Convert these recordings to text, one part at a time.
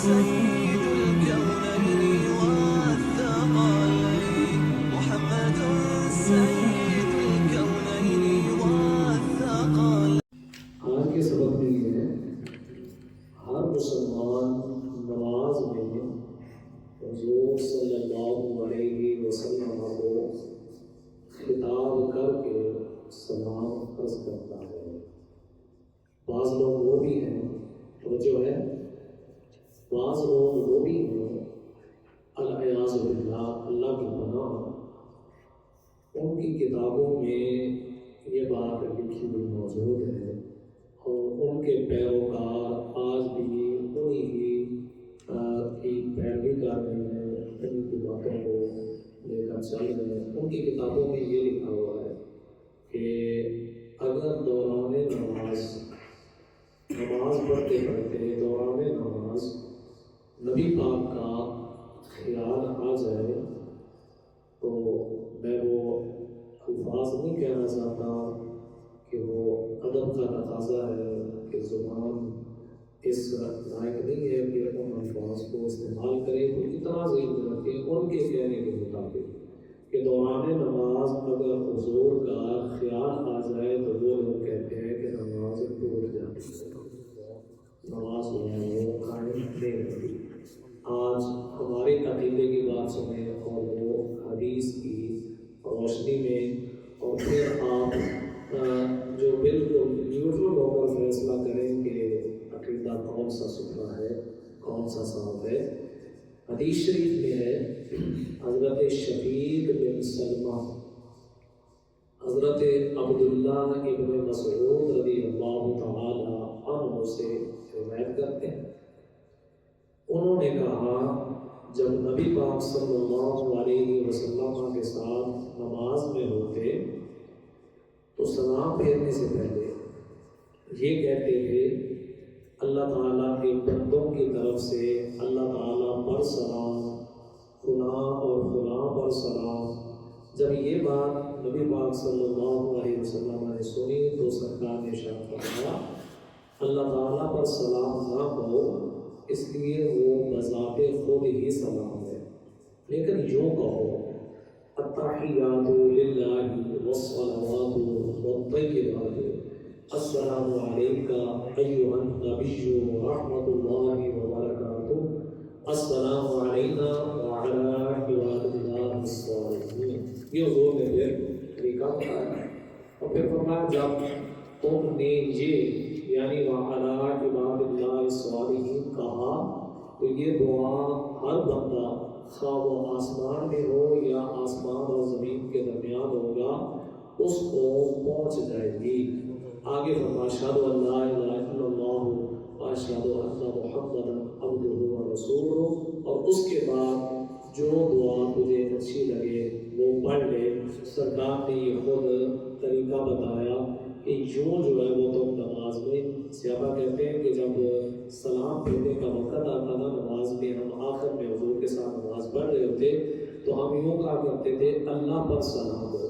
سيد الكونين والثقلين محمد سيد الكونين والثقلين. آج کے سبق میں یہ ہے ہر مسلمان نماز میں حضور صلی اللہ علیہ وسلم کو خطاب کر کے سلام عرض کرتا ہے. بعض لوگ وہ بھی ہیں توجہ ہے، بعض لوگ وہ بھی ہیں العیاذ باللہ، اللہ کی پناہ، ان کی کتابوں میں یہ بات لکھی ہوئی موجود ہے اور ان کے پیروکار آج بھی انہی کی پیروی کر رہے ہیں، انہی کی باتوں کو لے کر چل رہے ہیں. ان کی کتابوں میں یہ لکھا ہوا ہے کہ اگر دوران نماز پڑھتے پڑھتے دوران نماز نبی پاک کا خیال آ جائے تو میں وہ الفاظ نہیں کہنا چاہتا کہ وہ ادب کا تقاضا ہے کہ زبان اس لائق نہیں ہے کہ ان الفاظ کو استعمال کرے، تو اتنا ذہن رکھیں ان کے کہنے کے مطابق کہ دوران نماز اگر حضور کا خیال آ جائے تو وہ لوگ کہتے ہیں کہ نماز ٹوٹ جاتی ہے، نماز جو ہے وہ قائم نہیں رہتی. آج ہمارے عقیدے کی بات سنیں اور وہ حدیث کی روشنی میں، اور پھر آپ جو بالکل نیوٹرل ہو کر فیصلہ کریں کہ عقیدہ کون سا ستھرا ہے کون سا صاف ہے. حدیث شریف میں ہے حضرت شقیق بن سلمہ حضرت عبداللہ ابن مسعود رضی اللہ تعالی عنہ سے روایت کرتے ہیں. انہوں نے کہا جب نبی پاک صلی اللہ علیہ وسلم کے ساتھ نماز میں ہوتے تو سلام پھیرنے سے پہلے یہ کہتے تھے اللہ تعالیٰ کے بندوں کی طرف سے اللہ تعالیٰ پر سلام، فلاں اور فلاں پر سلام. جب یہ بات نبی پاک صلی اللہ علیہ وسلم نے سنی تو سرکار نے ارشاد فرمایا اللہ تعالیٰ پر سلام نہ کہو، اس لیے وہ بذات خود ہی سلام ہے، لیکن یوں کہو التحیات للہ والصلوات والطیبات السلام علیکہ ایھا النبی ورحمۃ اللہ وبرکاتہ السلام علینا وعلی عباد اللہ الصالحین. یہ حضور نے پھر طریقہ بتایا اور پھر فرمایا جب تم نے یہ یعنی وعلی عباد اللہ الصالحین کہا تو یہ دعا ہر بندہ خواہ وہ آسمان میں ہو یا آسمان اور زمین کے درمیان ہوگا اس کو پہنچ جائے گی. آگے فرمایا اشہد ان لا الہ الا اللہ واشہد ان محمدا عبدہ ورسولہ، اور اس کے بعد جو دعا تجھے اچھی لگے وہ پڑھ لے. سرکار نے یہ خود طریقہ بتایا کہ یوں جو ہے وہ تم نماز میں، صحابہ کہتے ہیں کہ جب سلام پھیرنے کا وقت آتا نا نماز میں، ہم آخر میں حضور کے ساتھ نماز پڑھ رہے ہوتے تو ہم یوں کہا کرتے تھے اللہ پر سلام ہو،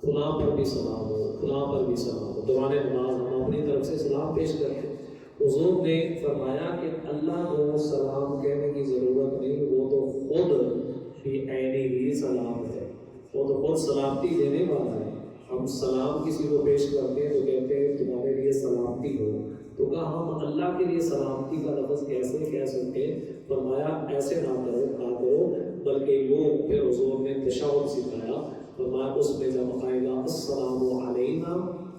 فلاں پر بھی سلام ہو، فلاں پر بھی سلام ہو. دوران نماز ہم اپنی طرف سے سلام پیش کرتے. حضور نے فرمایا کہ اللہ کو سلام کہنے کی ضرورت نہیں، وہ تو خود بھی عین ہی سلام ہے، وہ تو خود سلامتی دینے والا ہے. ہم سلام کسی کو پیش کرتے ہیں تو کہتے ہیں تمہارے لیے سلامتی ہو، تو کہا ہم اللہ کے لیے سلامتی کا لفظ کیسے کہہ سکتے ہیں؟ فرمایا ایسے نہ کرو، کہا کرو بلکہ وہ پھر حضور نے تشہد سکھایا. فرمایا اس میں جب آئے گا السلام علینا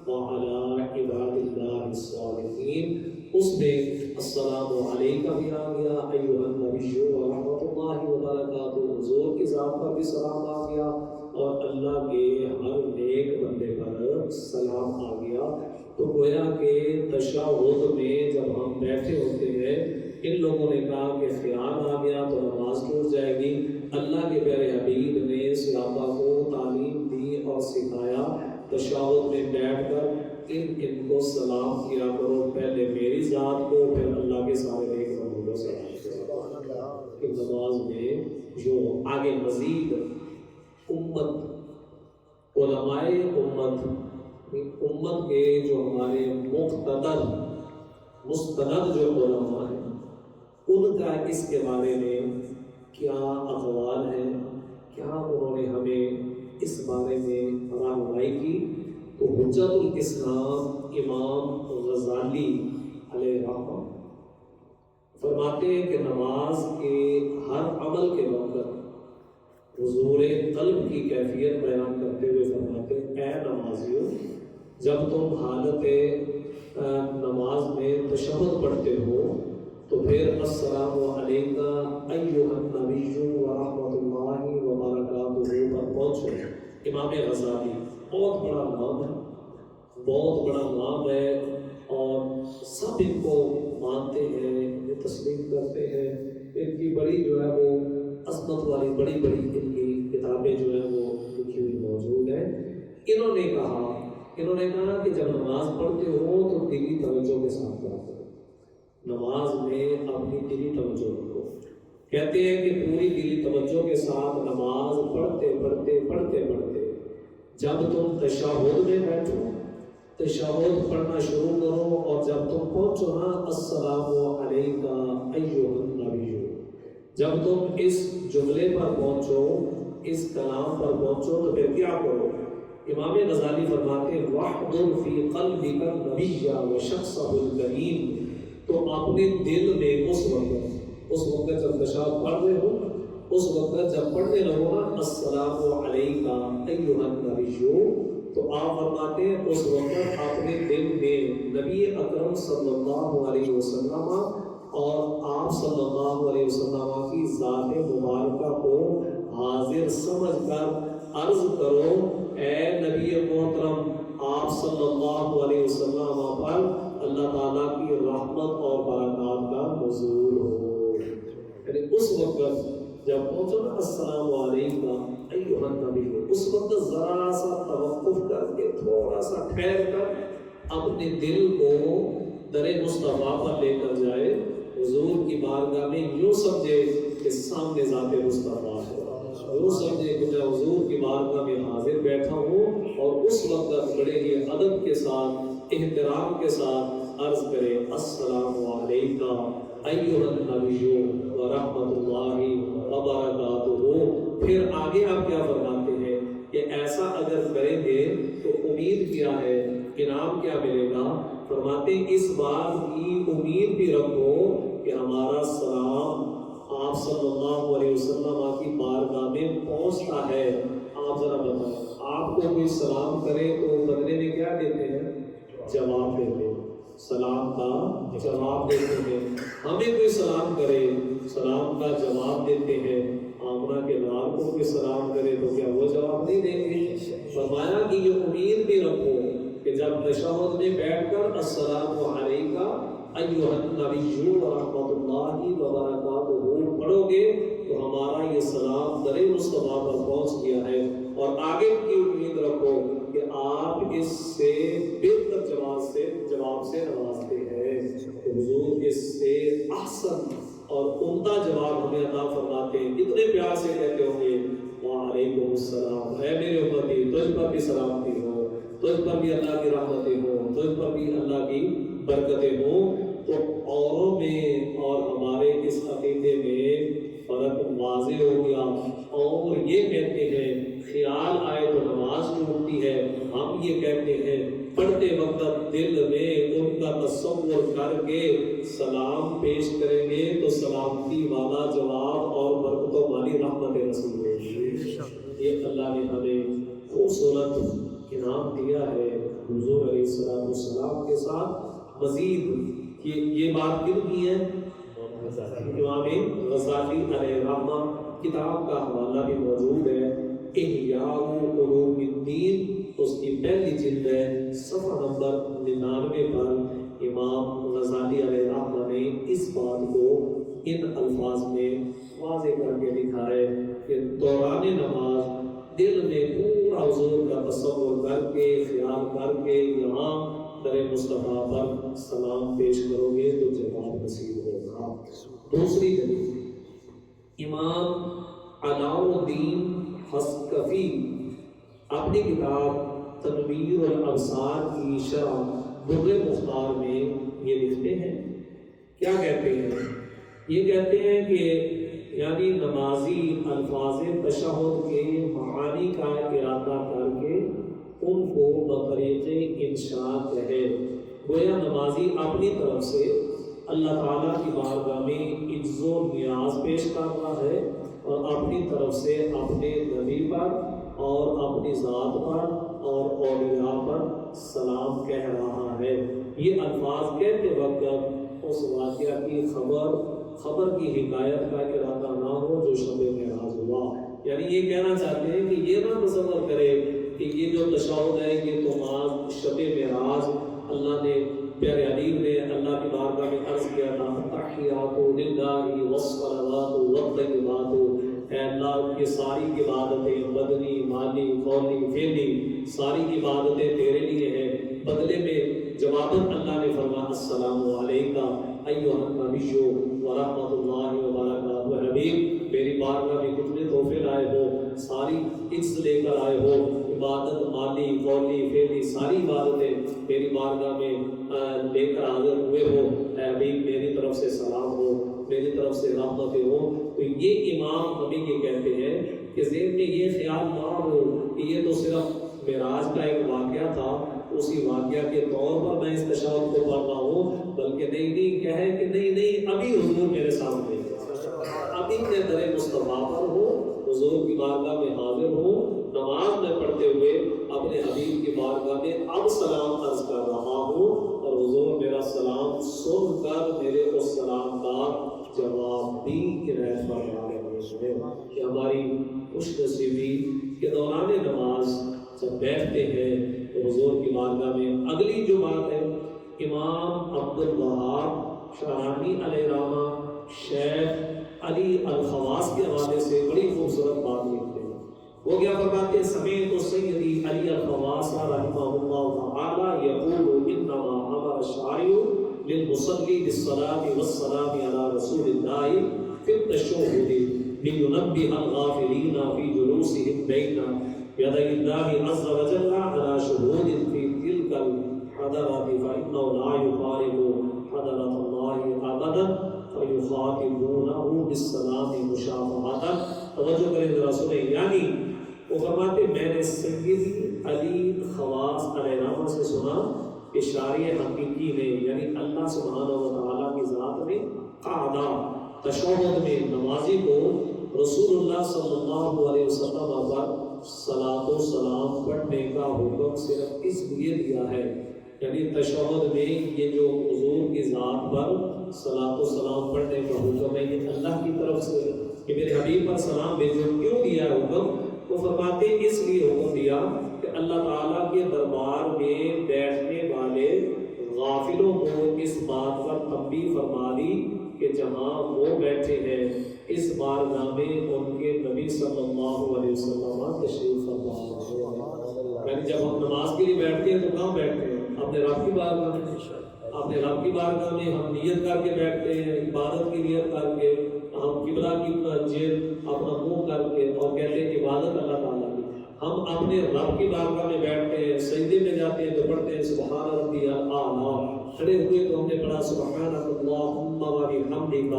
وعلی عباد اللہ الصالحین، اس میں السلام علیکہ بھی آ گیا ایھا النبی ورحمۃ اللہ وبرکاتہ، حضور کی ذات پر بھی سلام آ گیا اور اللہ کے ہر نیک بندے پر سلام آ گیا. تو گویا کہ تشہد میں جب ہم بیٹھے ہوتے ہیں ان لوگوں نے کہا کہ خیال آ گیا تو نماز ٹوٹ جائے گی. اللہ کے پیارے حبیب نے صحابہ کو تعلیم دی اور سکھایا تشہد میں بیٹھ کر ان کو سلام کیا کرو، پہلے میری ذات کو پھر اللہ کے سارے نیک بندوں کو سلام کرو. نماز میں جو آگے مزید امت علماء امت کے جو ہمارے مستند جو علماء ہیں ان کا اس کے بارے میں کیا اقوال ہیں، کیا انہوں نے ہمیں اس بارے میں رہنمائی کی؟ تو حجت الاسلام امام غزالی علیہ رحمہ فرماتے ہیں کہ نماز کے ہر عمل کے وقت حضور قلب کی کیفیت بیان کرتے ہوئے فرماتے ہیں، اے نمازیوں، جب تم حالت نماز میں تشہد پڑھتے ہو تو پھر السلام علیکہ ایھا النبی ورحمۃ اللہ وبرکاتہ پر پہنچو۔ امام غزالی بہت بڑا نام ہے، بہت بڑا نام ہے، اور سب ان کو مانتے ہیں، انہیں تسلیم کرتے ہیں۔ ان کی بڑی جو ہے وہ عظمت والی بڑی بڑی ان کی کتابیں جو ہیں وہ لکھی ہوئی موجود ہیں۔ انہوں نے کہا کہ جب نماز پڑھتے ہو تو دلی توجہ کے ساتھ پڑھا کرو، نماز میں اپنی دلی توجہ رکھو۔ کہتے ہیں کہ پوری دلی توجہ کے ساتھ نماز پڑھتے جب تم تشہد میں بیٹھو، تشہد پڑھنا شروع کرو، اور جب تم پہنچو نا السلام علیکہ ایھا النبی، جب تم اس جملے پر پہنچو، اس کلام پر پہنچو، تو پھر کیا کرو؟ امام غزالی فرماتے ہیں وَاحْضُرْ فِي قَلْبِكَ النَّبِيَّ وَشَخْصَهُ الْكَرِيمَ، تو اپنے دل میں اس وقت جب تشہد پڑھ رہے ہو، اس وقت جب پڑھنے لگو نا السلام علیکہ ایھا النبی، تو آپ فرماتے ہیں اس وقت اپنے دل میں نبی اکرم صلی اللہ علیہ وسلم اور آپ صلی اللہ علیہ وسلم کی ذات مبارکہ کو حاضر سمجھ کر عرض کرو، اے نبی محترم، آپ صلی اللہ علیہ وسلم پر اللہ تعالیٰ کی رحمت اور برکات کا نزول ہو۔ یعنی اس وقت جب پہنچو نا السلام علیکہ ایھا النبی، اس وقت ذرا سا توقف کر کے تھوڑا سا ٹھہر کر اپنے دل کو در مصطفیٰ پر لے کر جائے، حضور کی بارگاہ میں یوں سمجھے کہ سامنے ذات مصطفیٰ ہے، یوں سمجھے کہ میں حضور کی بارگاہ میں حاضر بیٹھا ہوں، اور اس وقت بڑے ہی ادب کے ساتھ، احترام کے ساتھ عرض کرے السلام علیکہ ایھا النبی ورحمۃ اللہ وبرکاتہ۔ پھر آگے آپ کیا فرماتے ہیں کہ ایسا اگر کریں گے تو امید کیا ہے، انعام کیا ملے گا؟ فرماتے ہیں اس بات کی امید بھی رکھو کہ ہمارا سلام آپ صلی اللہ علیہ وسلم کی بارگاہ میں پہنچتا ہے۔ آپ ذرا بتائیں، آپ کو کوئی سلام کرے تو بدلے میں کیا دیتے ہیں؟ جواب دیتے ہیں، سلام کا جواب دیتے ہیں۔ ہمیں کوئی سلام کرے، سلام کا جواب دیتے ہیں۔ آمنہ کے لال کو کوئی سلام کرے تو کیا وہ جواب نہیں دیں گے؟ فرمایا کہ یہ امید بھی رکھو کہ جب تشہد میں بیٹھ کر السلام علیکہ ایھا النبی ورحمۃ اللہ وبرکاتہ پڑھو گے تو ہمارا یہ سلام در مصطفیٰ پر پہنچ گیا ہے، اور آگے کی امید رکھو کہ آپ اس سے بہتر جواب سے نوازتے ہیں، حضور اس سے احسن اور عمدہ جواب ہمیں عطا فرماتے ہیں۔ اتنے پیار سے کہتے ہوں گے وعلیکم السلام، اے میرے امتی، تجھ پر بھی سلامتی ہو، تجھ پر بھی اللہ کی رحمتیں ہوں، تجھ پر بھی اللہ کی برکتیں ہوں۔ تو اوروں میں اور ہمارے اس عقیدے میں فرق واضح ہو گیا، اور یہ کہتے ہیں خیال آئے تو نماز ٹوٹتی ہے، ہم یہ کہتے ہیں پڑھتے وقت دل میں ان کا تصور کر کے سلام پیش کریں گے تو سلامتی والا جواب اور برکتوں والی رحمت نصیب ہوگی۔ یہ اللہ نے ہمیں خوبصورت انعام دیا ہے حضور علیہ السلام کے ساتھ۔ مزید یہ بات کن کی ہے؟ امام غزالی علیہ رحمہ، کتاب کا حوالہ بھی موجود ہے، احیاء علوم الدین، اس کی پہلی جلد ہے، صفحہ نمبر 99 پر امام غزالی علیہ رحمہ نے اس بات کو ان الفاظ میں واضح کر کے لکھا ہے کہ دوران نماز دل میں پورا حضور کا تصور کر کے، خیال کر کے یہاں در مصطفیٰ پر سلام پیش کرو گے تو جواب نصیب ہوگا۔ دوسری دلیل، امام علاء الدین حسکفی اپنی کتاب تنویر الابصار کی شرح در مختار میں یہ لکھتے ہیں، کیا کہتے ہیں؟ یہ کہتے ہیں کہ یعنی نمازی الفاظ تشہد کے معانی کا ارادہ کر کے ان کو بطریق انشاء کہے، گویا نمازی اپنی طرف سے اللہ تعالیٰ کی بارگاہ میں عجز و نیاز پیش کر رہا ہے اور اپنی طرف سے اپنے نبی پر اور اپنی ذات پر اور اولیاء پر سلام کہہ رہا ہے۔ یہ الفاظ کہتے وقت اس واقعہ کی خبر کی حکایت کا ارادہ نہ ہو جو شب معراج ہوا، یعنی یہ کہنا چاہتے ہیں کہ یہ نہ تصور کرے کہ یہ جو تشہد ہے یہ تو شب معراج اللہ نے پیارے حبیب نے اللہ کی بارگاہ میں عرض کیا تھا تحیات للہ والصلوات والطیبات، اے اللہ کی ساری عبادتیں بدنی مالی قولی فعلی ساری عبادتیں تیرے لیے ہیں، بدلے میں جواباً اللہ نے فرمایا السلام علیکہ ایھا النبی ورحمۃ اللہ وبرکاتہ، حبیب میری بارگاہ میں کتنے تحفے لائے ہو، ساری عزت لے کر آئے ہو، عبادت مالی قولی فعلی ساری عبادتیں میری بارگاہ میں لے کر حاضر ہوئے ہو، اے حبیب میری طرف سے سلام ہو، میری طرف سے رحمتیں ہو۔ تو یہ امام ہمیں یہ کہتے ہیں کہ ذہن میں یہ خیال نہ ہو کہ یہ تو صرف معراج کا ایک واقعہ تھا، اسی واقعہ کے طور پر میں اس تشہد کو پڑھ رہا ہوں، بلکہ نہیں کہے کہ نہیں ابھی حضور میرے سامنے ابھی کے در مصطفیٰ پر ہو، حضور کی بارگاہ میں حاضر ہو، نماز میں پڑھتے ہوئے اپنے حبیب کی بارگاہ میں اب سلام عرض کر رہا ہوں اور حضور میرا سلام سن کر میرے اس سلام کا جواب دی کہ رہت فرما رہے ہیں کہ ہماری خوش نصیبی کے دوران نماز جب بیٹھتے ہیں تو حضور کی بارگاہ میں اگلی جو بات ہے امام عبدالوہاب شاہانی علیہ رحمہ شیخ علی الخواص کے حوالے سے بڑی خوبصورت بات لکھتے ہیں۔ وہ کیا فرماتے ہیں سمیعت سیدی علی الخواص رحمہ اللہ تعالی یقول انما امر الشارع للمصلی بالصلاة والسلام على رسول اللہ فی التشہد لینبہ الغافلین فی جلوسهم بین یدی اللہ عز وجل على شہود فی تلک الحضرات فإنه لا يفارق حضرت اللہ ابدا فیخاطبونہ بالسلام مشافہۃ۔ توجہ کریں ذرا سنیں، یعنی وہ فرماتے میں نے سیدی علی خواص علیہ رحمہ سے سنا کہ شارع حقیقی نے یعنی اللہ سبحانہ و تعالیٰ کی ذات نے قاعدہ تشہد میں نمازی کو رسول اللہ صلی اللہ علیہ وسلم پر صلاۃ و سلام پڑھنے کا حکم صرف اس لیے دیا ہے، یعنی تشہد میں یہ جو حضور کی ذات پر صلاۃ و سلام پڑھنے کا حکم ہے یہ اللہ کی طرف سے کہ میرے حبیب پر سلام بھیجو، کیوں دیا ہے حکم؟ وہ فرماتے ہیں اس لیے حکم دیا کہ اللہ تعالیٰ کے دربار میں بیٹھنے والے غافلوں کو اس بات پر تنبیہ فرما دی کہ جہاں وہ بیٹھے ہیں اس بارگاہ میں ان کے نبی صلی اللہ علیہ وسلم تشریف فرما ہے۔ یعنی جب ہم نماز کے لیے بیٹھتے ہیں تو کہاں بیٹھتے ہیں؟ اپنے رب کی بارگاہ میں، اپنے رب کی بارگاہ میں ہم نیت کر کے بیٹھتے ہیں، عبادت کی نیت کر کے، ہم قبلہ کی جیب اپنا منہ کر کے اور کہتے ہیں عبادت اللہ تعالیٰ کی۔ ہم اپنے رب کی بارگاہ میں بیٹھتے ہیں، سجدے میں جاتے ہیں تو پڑھتے ہیں سبحان ربی الاعلیٰ، کھڑے ہوئے تو ہم نے پڑھا سبحان اللہم و بحمدک،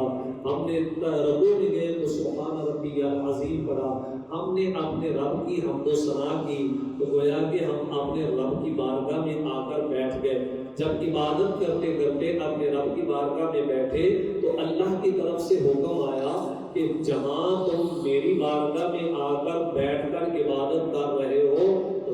ہم نے رکوع میں گئے تو سبحان ربی العظیم پڑھا، ہم نے اپنے رب کی حمد و ثنا کی تو گویا کہ ہم اپنے رب کی بارگاہ میں آ کر بیٹھ گئے۔ جب عبادت کرتے کرتے اپنے رب کی بارگاہ میں بیٹھے تو اللہ کی طرف سے حکم آیا کہ جہاں تم میری بارگاہ میں آ کر بیٹھ کر عبادت کر رہے ہو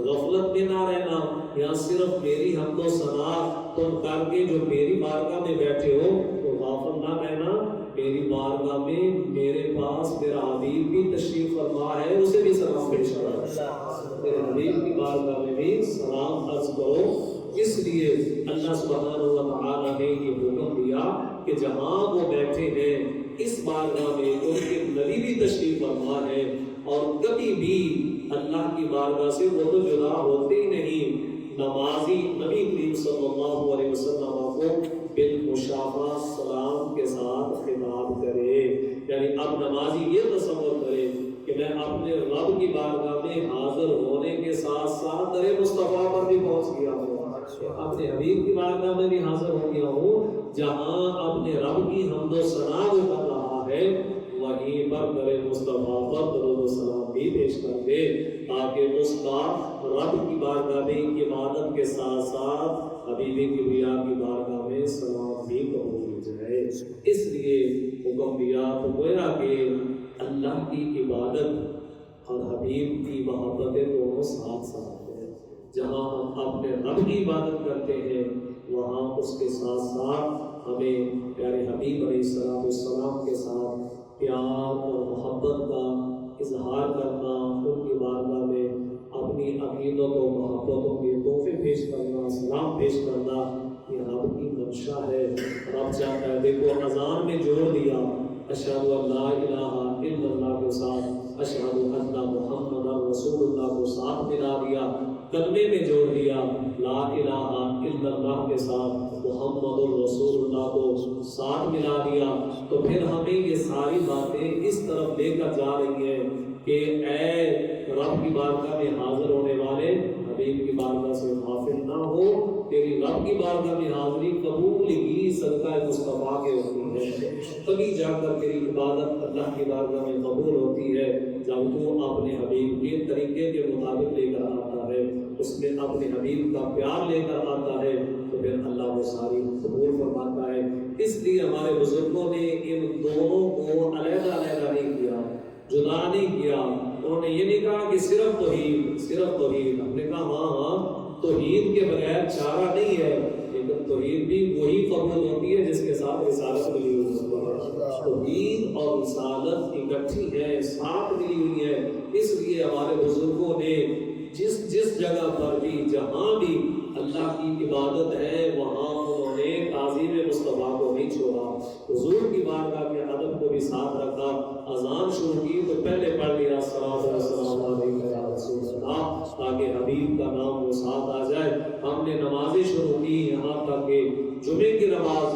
غفلت میں نہ رہنا، یا صرف میری حمد و ثنا تم کر کے جو میری بارگاہ میں بیٹھے ہو تو غافل نہ رہنا، میری بارگاہ میں میرے پاس میرا حبیب بھی تشریف فرما ہے، اسے بھی سلام پیش کرو، میرے حبیب کی بارگاہ میں بھی سلام عرض کرو۔ اس لیے اللہ سبحانہ و تعالیٰ نے یہ حکم دیا کہ جہاں وہ بیٹھے ہیں اس بارگاہ میں ان کے نبی بھی تشریف فرما ہے، اور کبھی بھی اللہ کی بارگاہ سے وہ تو جدا ہوتے ہی نہیں۔ نمازی نبی کریم صلی اللہ علیہ وسلم کو بالمشافہ سلام کے ساتھ خطاب کرے، یعنی اب نمازی یہ تصور کرے کہ میں اپنے رب کی بارگاہ میں حاضر ہونے کے ساتھ ساتھ در مصطفیٰ پر بھی پہنچ گیا ہوں، اپنے حبیب کی بارگاہ میں بھی حاضر ہو گیا ہوں جہاں اپنے رب کی حمد و ثنا وہ کر رہا ہے، وہیں پر در مصطفیٰ پر درود و سلام بھی پیش کر دے تاکہ اس کا رب کی بارگاہ میں عبادت کے ساتھ ساتھ حبیب کبریا کی بارگاہ میں سلام بھی قبول ہو جائے۔ اس لیے حکم دیا تو گویا کہ اللہ کی عبادت اور حبیب کی محبتیں دونوں ساتھ ساتھ ہیں۔ جہاں ہم اپنے رب کی عبادت کرتے ہیں وہاں اس کے ساتھ ساتھ ہمیں پیارے حبیب علیہ السلام کے ساتھ پیار اور محبت کا اظہار کرنا، ان کی بارگاہ میں اپنی عقیدت و محبتوں کے تحفے پیش کرنا، سلام پیش کرنا، یہ رب کی منشا ہے۔ رب چاہتا ہے، دیکھو اذان میں جوڑ دیا اشہد ان لا الہ الا اللہ کے ساتھ اشہد ان محمد رسول اللہ کو ساتھ ملا دیا، کلمے میں جوڑ دیا لا الہ الا اللہ کے ساتھ محمد الرسول اللہ کو ساتھ ملا دیا، تو پھر ہمیں یہ ساری باتیں اس طرف لے کر جا رہی ہیں کہ اے رب کی بارگاہ میں حاضر ہونے والے، حبیب کی بارگاہ سے غافل نہ ہو، تیری رب کی بارگاہ میں حاضری قبول ہی صدقہ مصطفیٰ کے ہوتی ہے، تبھی جا کر تیری عبادت اللہ کی بارگاہ میں قبول ہوتی ہے جب تو اپنے حبیب کے طریقے کے مطابق لے کر آتا ہے، اس میں اپنے حبیب کا پیار لے کر آتا ہے، تو پھر اللہ وہ ساری قبول فرماتا ہے۔ اس لیے ہمارے بزرگوں نے ان دونوں کو علیحدہ علیحدہ نہیں کیا، جدا نہیں کیا۔ انہوں نے یہ نہیں کہا کہ صرف توحید، ہم نے کہا ہاں توحید کے بغیر چارہ نہیں ہے، لیکن توحید بھی وہی قبول ہوتی ہے جس کے ساتھ رسالت ملی ہوئی ہے۔ توحید اور رسالت اکٹھی ہے، ساتھ ملی ہوئی ہے۔ اس لیے ہمارے بزرگوں نے جس جگہ پر بھی جہاں بھی اللہ کی عبادت ہے وہاں انہوں نے تعظیم مصطفیٰ کو نہیں چھوڑا، حضور کی بارگاہ کے ادب کو بھی ساتھ رکھا۔ اذان شروع کی تو پہلے پڑھ لیا الصلاۃ والسلام علیک یا رسول اللہ، تاکہ حبیب کا نام وہ ساتھ آ جائے۔ ہم نے نمازیں شروع کی یہاں تک کہ جمعے کی نماز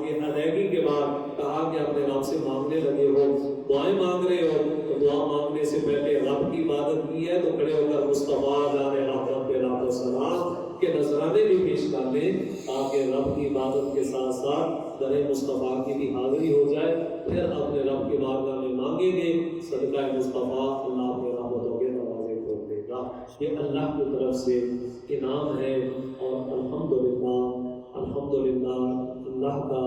کی ادائیگی کے بعد کہا کہ اپنے رب سے مانگنے لگے ہو، دعائیں مانگ رہے ہو تو دعا مانگنے سے پہلے رب کی عبادت کی ہے تو کھڑے ہو کر مصطفیٰ جان رحمت رب السلام کے نذرانے بھی پیش کر لیں تاکہ رب کی عبادت کے ساتھ ساتھ در مصطفیٰ کی بھی حاضری ہو جائے۔ پھر اپنے رب کی بارگاہ میں مانگیں گے، صدقہ مصطفیٰ اللہ اپنے رحمتوں کے دروازے کھول دے گا۔ یہ اللہ کی طرف سے انعام ہے، اور الحمدللہ اللہ کا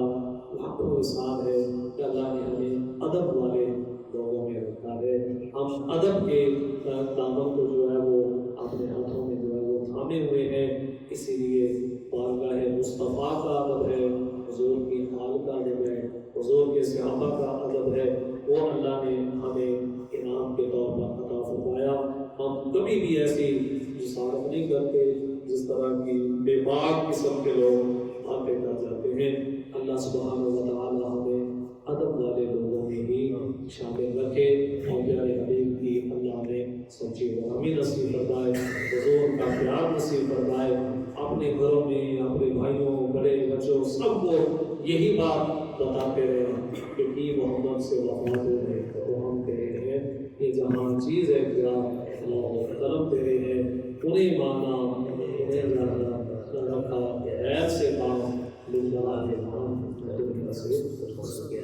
لاکھوں احسان ہے کہ اللہ نے ہمیں ادب والے لوگوں میں رکھا ہے۔ ہم ادب کے دامن کو جو ہے وہ اپنے ہاتھوں میں جو ہے وہ تھامے ہوئے ہیں، اسی لیے بارگاہ مصطفیٰ کا ادب ہے، حضور کی حال کا ادب ہے، حضور کے صحابہ کا ادب ہے، وہ اللہ نے ہمیں انعام کے طور پر عطا فرمایا۔ ہم کبھی بھی ایسی جسارت نہیں کرتے جس طرح کی بے باک قسم کے لوگ باتیں کر جاتے ہیں۔ اللہ سبحانہ و تعالی ہمیں ادب والے لوگوں میں ہی شامل رکھے، اور پیارے حبیب کی اللہ نے سچی غلامی نصیب فرمائے، حضور کا پیار نصیب فرمائے۔ اپنے گھروں میں اپنے بھائیوں، بڑے بچوں سب کو یہی بات بتاتے رہے کہ محمد سے وفا دو ہے، تو ہم کہہ رہے ہیں یہ جہاں چیز ہے کیا اللہ طلب دے رہے ہیں، انہیں مانا، انہیں جانا، رکھا غیر سے کام للہ الحمد، دنیا سے مصطفیٰ